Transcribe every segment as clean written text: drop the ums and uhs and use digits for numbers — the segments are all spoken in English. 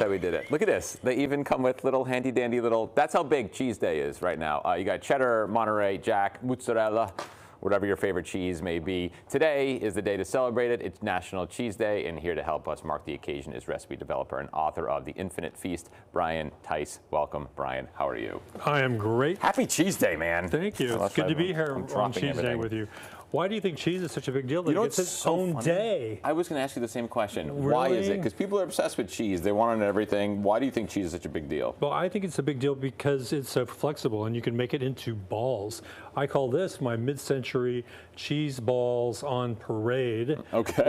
how we did it. Look at this. They even come with little handy dandy little, that's how big cheese day is right now. You got cheddar, Monterey, Jack, mozzarella, whatever your favorite cheese may be. Today is the day to celebrate it. It's National Cheese Day, and here to help us mark the occasion is recipe developer and author of The Infinite Feast, Brian Theis. Welcome, Brian. How are you? I am great. Happy Cheese Day, man. Thank you. It's good to be here on Cheese Day with you. Why do you think cheese is such a big deal? That it's its own day. I was going to ask you the same question. Really? Why is it? Because people are obsessed with cheese. They want it in everything. Why do you think cheese is such a big deal? Well, I think it's a big deal because it's so flexible and you can make it into balls. I call this my mid-century cheese balls on parade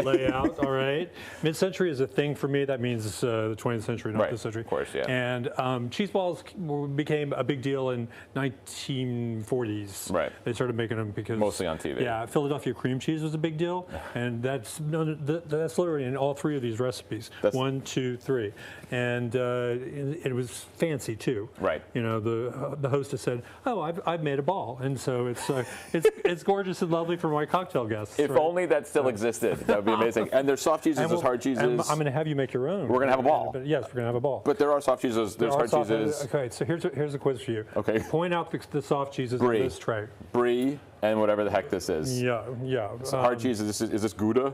layout. All right. Mid-century is a thing for me. That means the 20th century, not this century. Of course, yeah. And cheese balls became a big deal in 1940s. Right. They started making them because mostly on TV. Yeah. Philadelphia cream cheese was a big deal, and that's literally in all three of these recipes. 1, 2, 3, and it was fancy too. Right. You know, the hostess said, "Oh, I've made a ball," and so it's gorgeous and lovely for my cocktail guests. If only that still existed, that would be amazing. And there's soft cheeses, there's hard cheeses. I'm going to have you make your own. We're going to have a ball. Yes, we're going to have a ball. But there are soft cheeses, there's hard cheeses. Okay, so here's a quiz for you. Okay. Point out the soft cheeses Brie. in this tray. Brie and whatever the heck this is. Yeah. So hard cheese, is this Gouda?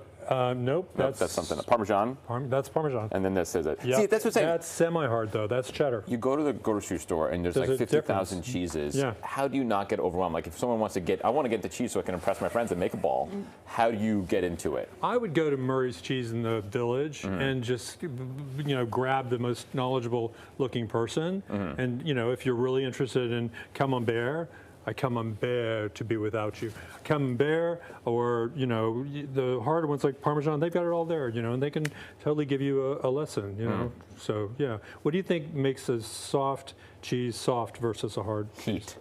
Nope. That's something. Parmesan? That's Parmesan. And then this is it. Yep. See, that's what's saying. That's semi-hard, though. That's cheddar. You go to the grocery store, and there's like 50,000 cheeses. Yeah. How do you not get overwhelmed? Like, if someone wants to I want to get the cheese so I can impress my friends and make a ball, how do you get into it? I would go to Murray's Cheese in the Village and just, grab the most knowledgeable-looking person. And, if you're really interested in camembert, I camembert to be without you. Camembert, or the harder ones like Parmesan, they've got it all there, and they can totally give you a lesson, So yeah, what do you think makes a soft cheese soft versus a hard cheese? Heat.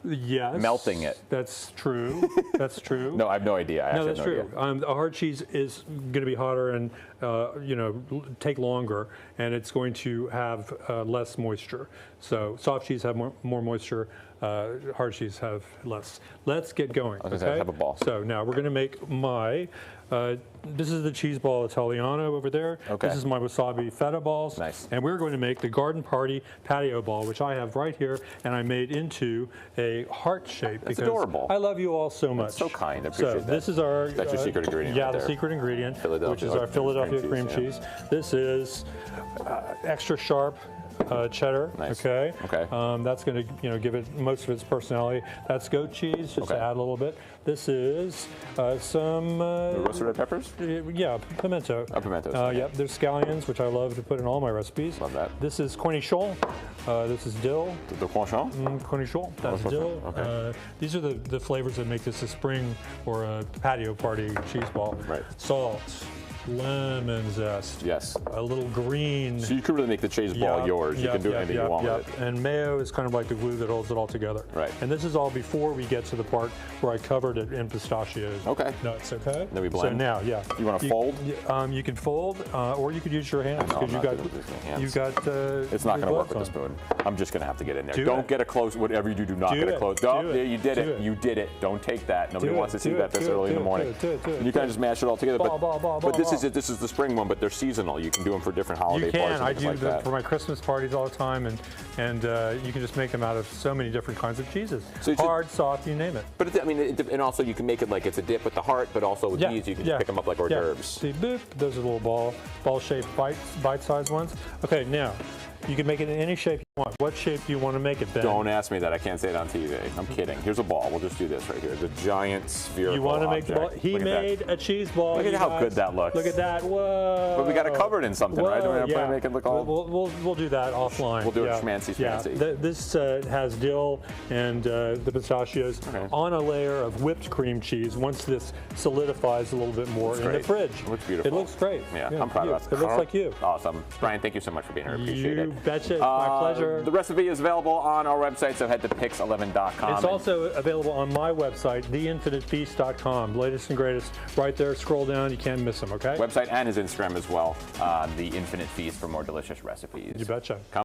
Yes. Melting it. That's true. That's true. No, I have no idea. No, that's true. A hard cheese is going to be hotter and take longer, and it's going to have less moisture. So soft cheese have more moisture. Hard cheese have less. Let's get going. Okay. Have a ball. So now we're going to make my. This is the cheese ball Italiano over there. Okay. This is my wasabi feta balls. Nice. And we're going to make the Garden Party patio ball, which I have right here, and I made into a heart shape. That's adorable. I love you all so much. That's so kind. I appreciate that. This is our. That's your secret ingredient. Yeah, right the there. secret ingredient, which is our Philadelphia cream cheese. This is extra sharp. Cheddar. Nice. Okay. Okay. That's going to give it most of its personality. That's goat cheese, just to add a little bit. This is some roasted red peppers. Yeah, pimento. Pimentos. Yep. There's scallions, which I love to put in all my recipes. Love that. This is cornichon. This is dill. The cornichon. Cornichon. That's dill. Okay. These are the flavors that make this a spring or a patio party cheese ball. Right. Salt. Lemon zest. Yes. A little green. So you could really make the cheese ball yours. You can do anything you want with it. And mayo is kind of like the glue that holds it all together. Right. And this is all before we get to the part where I covered it in pistachios. Okay. Nuts. Okay. Then we blend. So now, You want to fold? You can fold, or you could use your hands because you got. It's not going to work with the spoon. I'm just going to have to get in there. Don't get a close. Whatever you do, not get a close. Oh, you did it. You did it. Don't take that. Nobody wants to see that this early in the morning. You kind of just mash it all together. But this is it. This is the spring one, but they're seasonal. You can do them for different holiday parties. I do them for my Christmas parties all the time, and you can just make them out of so many different kinds of cheeses. So hard, soft, you name it. But and also you can make it like it's a dip with the heart, but also with these you can just pick them up like hors d'oeuvres. See, boop, those are little ball-shaped, bite-sized ones. Okay, now you can make it in any shape you want. What shape do you want to make it, Ben? Don't ask me that. I can't say it on TV. I'm kidding. Here's a ball. We'll just do this right here. The giant spherical You want to make the ball? He made a cheese ball. Look at how good that looks. Look at that. Whoa. But we got to cover it in something, right? We're going to make it look all... We'll do that offline. We'll do it schmancy. This has dill and the pistachios on a layer of whipped cream cheese. Once this solidifies a little bit more in the fridge. It looks beautiful. It looks great. Yeah, I'm proud of us. It looks like you. Awesome. Brian, thank you so much for being here. I appreciate it. You betcha. It's my pleasure. The recipe is available on our website, so head to pix11.com. It's also available on my website, theinfinitefeast.com. Latest and greatest right there. Scroll down. You can't miss them, okay? Website and his Instagram as well. The Infinite Feast for more delicious recipes. You betcha.